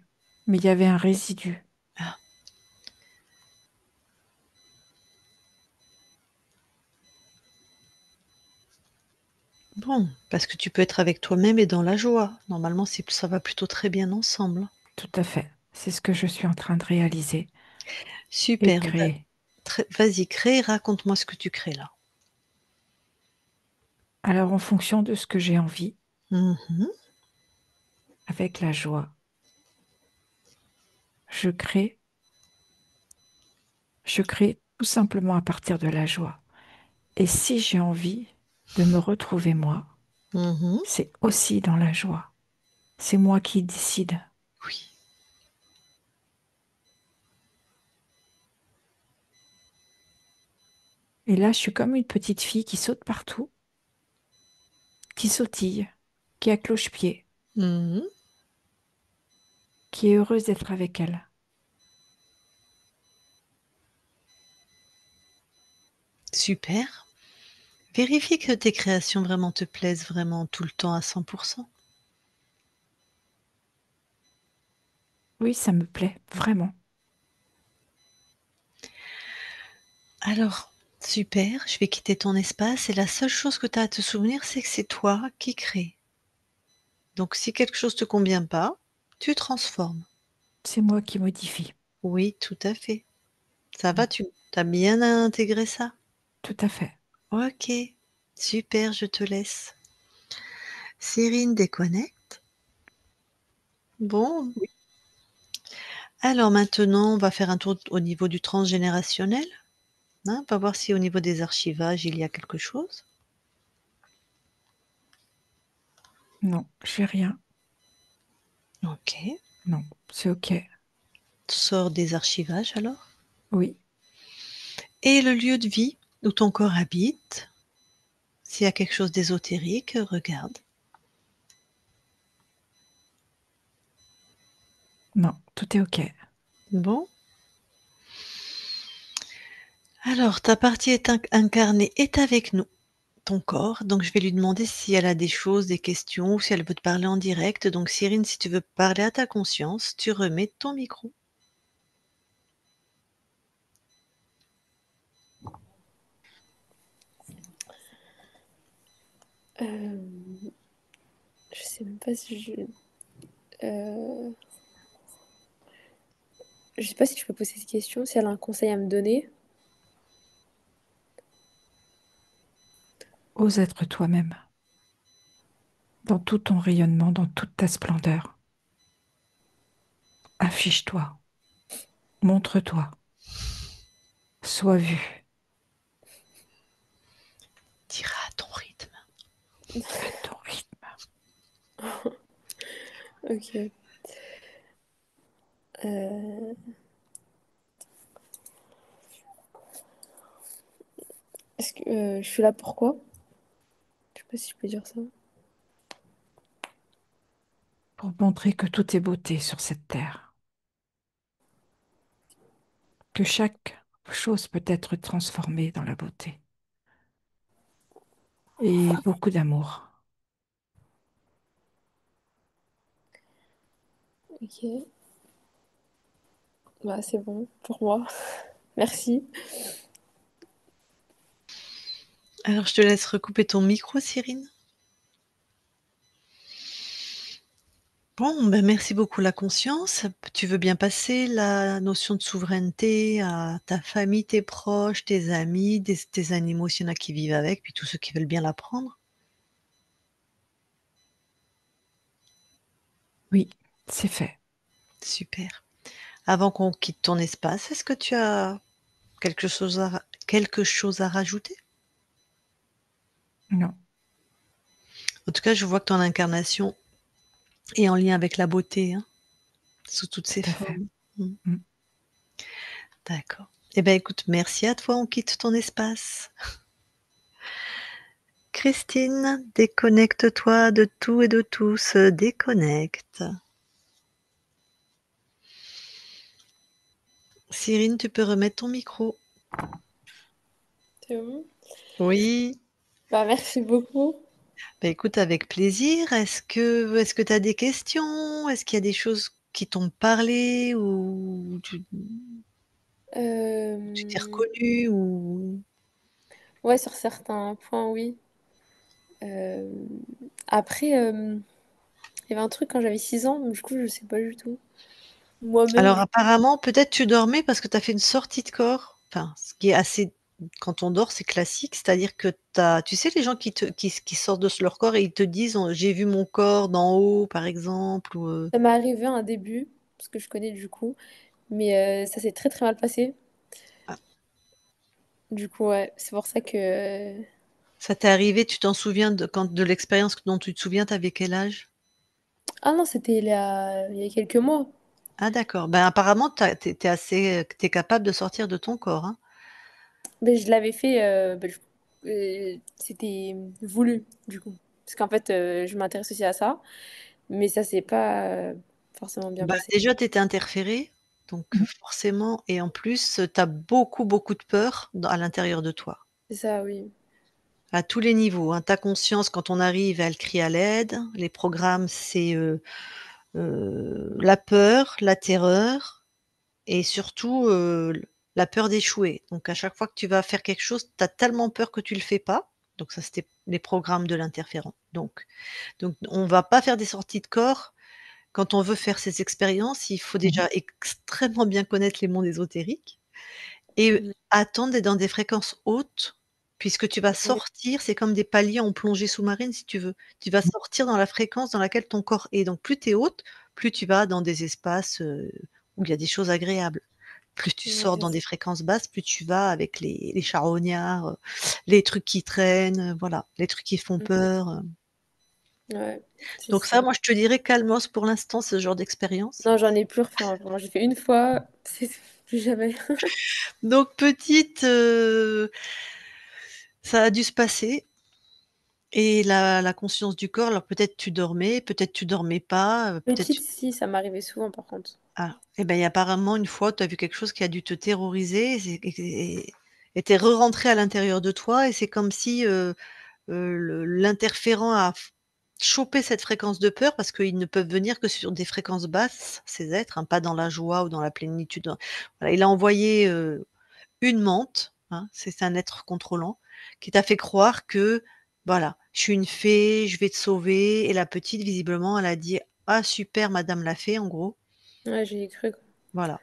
Mais il y avait un résidu. Ah, bon, parce que tu peux être avec toi-même et dans la joie. Normalement, ça va plutôt très bien ensemble. Tout à fait. C'est ce que je suis en train de réaliser et de Super. créer. Vas-y, crée, raconte-moi ce que tu crées là. Alors, en fonction de ce que j'ai envie, Mhm. avec avec la joie, je crée. Je crée tout simplement à partir de la joie. Et si j'ai envie de me retrouver moi, Mhm. c'est aussi dans la joie. C'est moi qui décide. Oui. Et là, je suis comme une petite fille qui saute partout, qui sautille, qui a cloche-pied, Mmh. qui est heureuse d'être avec elle. Super. Vérifie que tes créations vraiment te plaisent vraiment tout le temps à 100. Oui, ça me plaît, vraiment. Alors, super, je vais quitter ton espace et la seule chose que tu as à te souvenir, c'est que c'est toi qui crée. Donc si quelque chose te convient pas, tu transformes. C'est moi qui modifie. Oui, tout à fait. Ça Mm. va, tu as bien intégré ça? Tout à fait. OK, super, je te laisse. Cyrine déconnecte. Bon, Oui. alors maintenant, on va faire un tour au niveau du transgénérationnel, hein, on va voir si au niveau des archivages, il y a quelque chose. Non, j'ai rien. OK. Non, c'est OK. Sors des archivages alors. Oui. Et le lieu de vie où ton corps habite, s'il y a quelque chose d'ésotérique, regarde. Non, tout est OK. Bon, alors ta partie est incarnée est avec nous, ton corps, donc je vais lui demander si elle a des choses, des questions ou si elle veut te parler en direct. Donc Cyrine, si tu veux parler à ta conscience, tu remets ton micro. Euh, je sais même pas si euh, je sais pas si je peux poser cette question, si elle a un conseil à me donner. Ose être toi-même, dans tout ton rayonnement, dans toute ta splendeur. Affiche-toi, montre-toi, sois vu. T'iras à ton rythme. À ton rythme. Ok. Euh, est-ce que je suis là pourquoi? Je sais pas si je peux dire ça. Pour montrer que tout est beauté sur cette terre, que chaque chose peut être transformée dans la beauté. Et beaucoup d'amour. Ok. Bah c'est bon pour moi. Merci. Alors je te laisse recouper ton micro, Cyrine. Bon, ben merci beaucoup la conscience. Tu veux bien passer la notion de souveraineté à ta famille, tes proches, tes amis, tes animaux s'il y en a qui vivent avec, puis tous ceux qui veulent bien la prendre? Oui, c'est fait. Super. Avant qu'on quitte ton espace, est-ce que tu as quelque chose à rajouter? Non, En tout cas, je vois que ton incarnation est en lien avec la beauté, hein, sous toutes tout ses à fait. formes. Mmh. Mm. D'accord. Eh ben, écoute, merci à toi, on quitte ton espace. Christine, déconnecte-toi de tout et de tous, déconnecte. Cyrine, tu peux remettre ton micro. C'est bon. Oui. Bah merci beaucoup. Bah, écoute, avec plaisir. Est-ce que tu as des questions? Est-ce qu'il y a des choses qui t'ont parlé ou tu t'es Euh, reconnue ou Ouais, sur certains points, oui. Euh, Après, il y avait un truc quand j'avais 6 ans, mais du coup, je sais pas du tout. Moi-même, alors apparemment, peut-être tu dormais parce que tu as fait une sortie de corps. Enfin, ce qui est assez quand on dort, c'est classique, c'est-à-dire que tu sais les gens qui sortent de leur corps et ils te disent: «J'ai vu mon corps d'en haut», par exemple ou ça m'est arrivé à un début, parce que je connais du coup, mais ça s'est très très mal passé. ah, Du coup, ouais, c'est pour ça que... ça t'est arrivé, tu t'en souviens de l'expérience dont tu te souviens, tu avais quel âge? Ah non, c'était il y a quelques mois. Ah d'accord, ben apparemment tu es assez, tu es capable de sortir de ton corps, hein? Mais je l'avais fait, c'était voulu, du coup. Parce qu'en fait, je m'intéresse aussi à ça, mais ça s'est pas forcément bien Bah, passé. déjà, tu étais interférée, donc Mhm. forcément et en plus, tu as beaucoup, beaucoup de peur à l'intérieur de toi, C'est ça, oui. à tous les niveaux, hein. Ta conscience, quand on arrive, elle crie à l'aide. Les programmes, c'est la peur, la terreur et surtout la peur d'échouer. Donc à chaque fois que tu vas faire quelque chose, tu as tellement peur que tu le fais pas. Donc ça, c'était les programmes de l'interférent. Donc on va pas faire des sorties de corps. Quand on veut faire ces expériences, il faut Mhm. déjà extrêmement bien connaître les mondes ésotériques et Mhm. attendre d'être dans des fréquences hautes, puisque tu vas Oui, sortir, c'est comme des paliers en plongée sous-marine si tu veux. Tu vas sortir dans la fréquence dans laquelle ton corps est. Donc plus tu es haute, plus tu vas dans des espaces, où il y a des choses agréables. Plus tu ouais, sors c'est dans ça. des fréquences basses, plus tu vas avec les charognards, les trucs qui traînent, voilà, les trucs qui font Mhm. peur. Ouais, c'est Donc ça, ça. moi, je te dirais calmos pour l'instant, ce genre d'expérience. Non, j'en ai plus refait, hein. Vraiment, j'ai fait une fois, c'est plus jamais. Donc petite, ça a dû se passer et la conscience du corps, alors peut-être tu dormais pas, peut-être Petite, tu si, ça m'arrivait souvent, par contre. ah et ben, il y a apparemment une fois, tu as vu quelque chose qui a dû te terroriser et tu es re-rentrée à l'intérieur de toi et c'est comme si, l'interférent a chopé cette fréquence de peur parce qu'ils ne peuvent venir que sur des fréquences basses, ces êtres, hein, pas dans la joie ou dans la plénitude. Voilà, il a envoyé, une menthe, hein, c'est un être contrôlant, qui t'a fait croire que, voilà, je suis une fée, je vais te sauver. Et la petite, visiblement, elle a dit, ah super, madame la fée, en gros. Ouais, j'y ai cru, quoi. Voilà.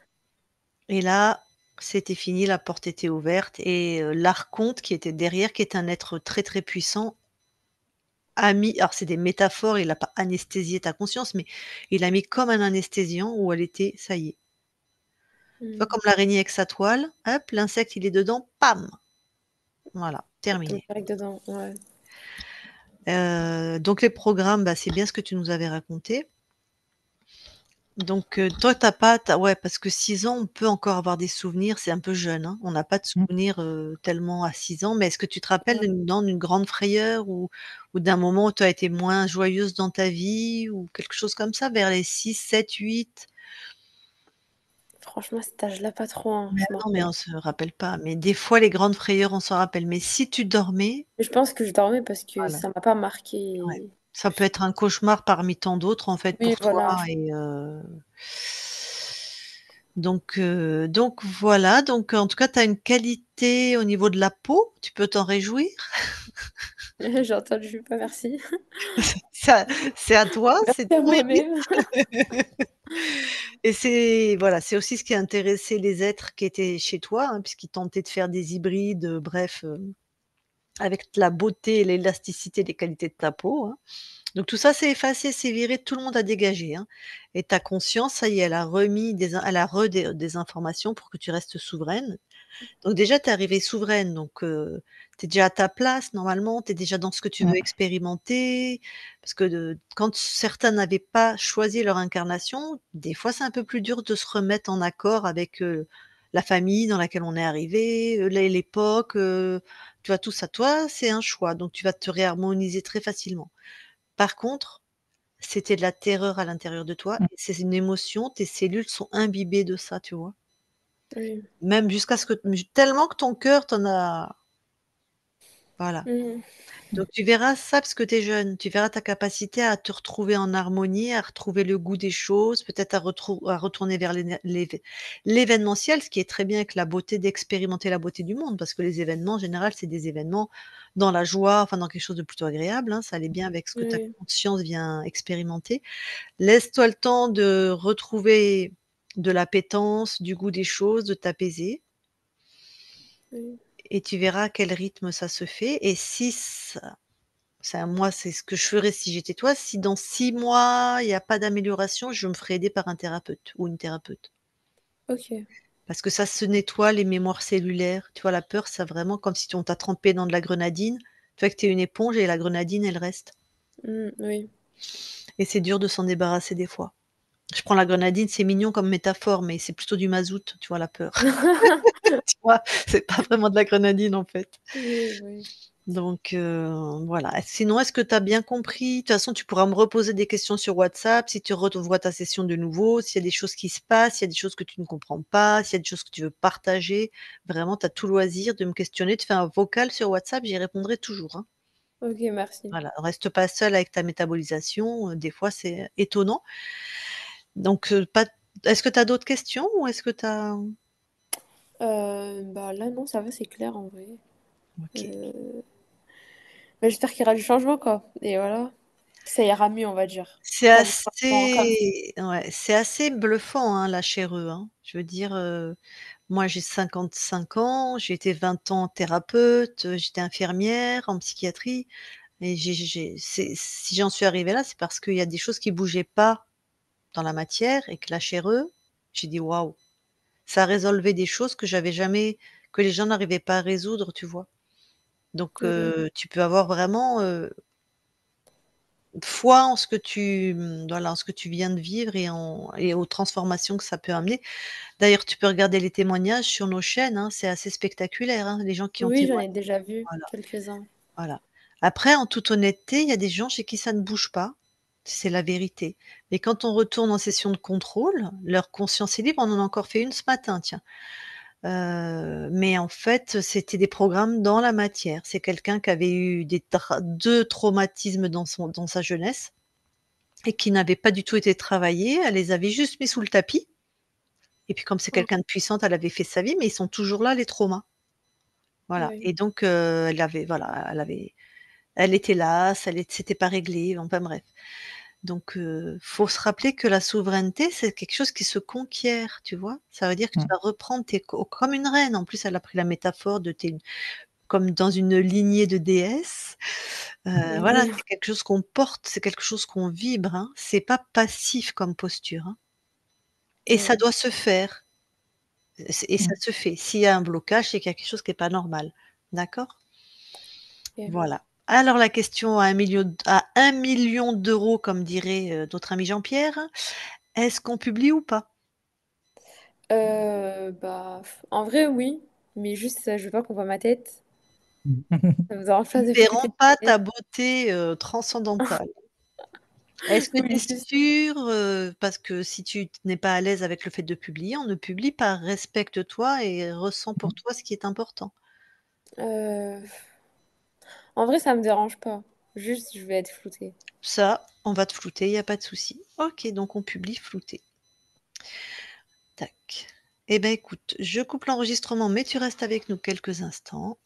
Et là, c'était fini, la porte était ouverte et l'archonte qui était derrière, qui est un être très très puissant, a mis, alors c'est des métaphores, il n'a pas anesthésié ta conscience, mais il a mis comme un anesthésiant où elle était, ça y est. Tu vois, Mhm. comme l'araignée avec sa toile, hop, l'insecte, il est dedans, pam, voilà, Ça tombe terminé. direct dedans, ouais. Donc les programmes, bah, c'est bien ce que tu nous avais raconté. Donc toi, t'as pas tu ouais, parce que 6 ans, on peut encore avoir des souvenirs, c'est un peu jeune, hein. On n'a pas de Mhm. souvenirs, tellement à 6 ans, mais est-ce que tu te rappelles Ouais. d'une grande frayeur ou d'un moment où tu as été moins joyeuse dans ta vie ou quelque chose comme ça vers les 6, 7, 8? Franchement, à cet âge-là, pas trop, hein, Mais je m'en non, mais rappelle. on se rappelle pas. Mais des fois, les grandes frayeurs, on s'en rappelle. Mais si tu dormais, Mais je pense que je dormais parce que voilà, ça m'a pas ouais. marqué. Ça peut être un cauchemar parmi tant d'autres, en fait, Oui, pour toi voilà. et donc voilà, donc en tout cas, tu as une qualité au niveau de la peau, tu peux t'en réjouir. J'ai entendu, pas merci. Ça c'est à toi, c'est Merci à ton mérite moi-même. et c'est voilà, c'est aussi ce qui a intéressé les êtres qui étaient chez toi, hein, puisqu'ils tentaient de faire des hybrides, bref, avec la beauté et l'élasticité des qualités de ta peau, hein. Donc tout ça, c'est effacé, c'est viré, tout le monde a dégagé, hein et ta conscience, ça y est, elle a remis elle a des informations pour que tu restes souveraine. Donc déjà, tu es arrivée souveraine, donc tu es déjà à ta place normalement, tu es déjà dans ce que tu veux Mhm. expérimenter. Parce que quand certains n'avaient pas choisi leur incarnation, des fois, c'est un peu plus dur de se remettre en accord avec, la famille dans laquelle on est arrivé, l'époque, tu vois? Tout ça, toi, c'est un choix, donc tu vas te réharmoniser très facilement. Par contre, c'était de la terreur à l'intérieur de toi et c'est une émotion, tes cellules sont imbibées de ça, tu vois? Oui. Même jusqu'à ce que tellement que ton cœur t'en a voilà. Mhm. Donc tu verras ça parce que tu es jeune, tu verras ta capacité à te retrouver en harmonie, à retrouver le goût des choses, peut-être à retourner vers l'événementiel, ce qui est très bien avec la beauté d'expérimenter la beauté du monde, parce que les événements en général, c'est des événements dans la joie, enfin dans quelque chose de plutôt agréable, hein, ça allait bien avec ce que ta Oui. conscience vient expérimenter. Laisse-toi le temps de retrouver de l'appétence, du goût des choses, de t'apaiser. Oui. Et tu verras à quel rythme ça se fait et si ça moi, c'est ce que je ferais si j'étais toi. Si dans 6 mois, il y a pas d'amélioration, je me ferais aider par un thérapeute ou une thérapeute. Ok. Parce que ça se nettoie les mémoires cellulaires. Tu vois, la peur, c'est vraiment comme si on t'a trempé dans de la grenadine. Tu vois que tu es une éponge et la grenadine, elle reste Oui. et c'est dur de s'en débarrasser des fois. Je prends la grenadine, c'est mignon comme métaphore, mais c'est plutôt du mazout, tu vois, la peur. Tu vois? C'est pas vraiment de la grenadine, en fait. Oui, oui. Donc voilà. Sinon, est-ce que tu as bien compris? De toute façon, tu pourras me reposer des questions sur WhatsApp si tu revois ta session de nouveau, s'il y a des choses qui se passent, s'il y a des choses que tu ne comprends pas, s'il y a des choses que tu veux partager. Vraiment, tu as tout loisir de me questionner. Tu fais un vocal sur WhatsApp, j'y répondrai toujours, hein. Ok, merci. Voilà, reste pas seul avec ta métabolisation, des fois c'est étonnant. Donc pas est-ce que tu as d'autres questions ou est-ce que tu as Bah là, non, ça va, c'est clair en vrai. OK. Euh, bah, j'espère qu'il y aura du changement, quoi. Et voilà. Que ça ira mieux, on va dire. C'est Pas des changements comme ça. c'est assez bluffant, hein, la HRE, hein. Je veux dire, moi j'ai 55 ans, j'ai été 20 ans thérapeute, j'étais infirmière en psychiatrie et si j'en suis arrivée là, c'est parce qu'il y a des choses qui bougeaient pas dans la matière et que la HRE, j'ai dit: «Waouh!» Ça résolvait des choses que les gens n'arrivaient pas à résoudre, tu vois? Donc Oui, tu peux avoir vraiment, foi en ce que voilà, en ce que tu viens de vivre et aux transformations que ça peut amener. D'ailleurs, tu peux regarder les témoignages sur nos chaînes, hein, c'est assez spectaculaire, hein, les gens qui ont oui, j'en ai témoigné. déjà vu Voilà, quelques-uns. voilà. Après, en toute honnêteté, il y a des gens chez qui ça ne bouge pas, c'est la vérité. Mais quand on retourne en session de contrôle, leur conscience est libre, on en a encore fait une ce matin, tiens. Mais en fait, c'était des programmes dans la matière. C'est quelqu'un qui avait eu 2 traumatismes dans sa jeunesse et qui n'avaient pas du tout été travaillés. Elle les avait juste mis sous le tapis et puis comme c'est Oh, quelqu'un de puissante, elle avait fait sa vie, mais ils sont toujours là les traumas. Voilà oui, et donc elle était là, c'était pas réglé, enfin bref. Donc faut se rappeler que la souveraineté, c'est quelque chose qui se conquiert, tu vois? Ça veut dire que tu Mmh. vas reprendre tes co comme une reine. En plus, elle a pris la métaphore de tu comme dans une lignée de déesses. Voilà, oui, c'est quelque chose qu'on porte, c'est quelque chose qu'on vibre, hein. C'est pas passif comme posture, hein et ça ouais. doit se faire et ça Mmh. se fait. S'il y a un blocage, c'est qu'il y a quelque chose qui est pas normal. D'accord? Ok. Voilà. Alors la question à 1 million d'euros, comme dirait, notre ami Jean-Pierre, est-ce qu'on publie ou pas? Bah, en vrai, oui, mais juste, je veux pas qu'on voit ma tête. Mmh. Ça vous dérange pas Ils de verront flouter pas ma tête? ta beauté, transcendantale. Est-ce que Oui, tu es c'est ça. sûre, parce que si tu n'es pas à l'aise avec le fait de publier, on ne publie pas. Respecte-toi et ressens pour toi ce qui est important. Euh, En vrai, ça me dérange pas. Juste, je vais être floutée. Ça, on va te flouter, il y a pas de souci. OK, donc on publie flouté. Tac. Eh ben, écoute, je coupe l'enregistrement, mais tu restes avec nous quelques instants.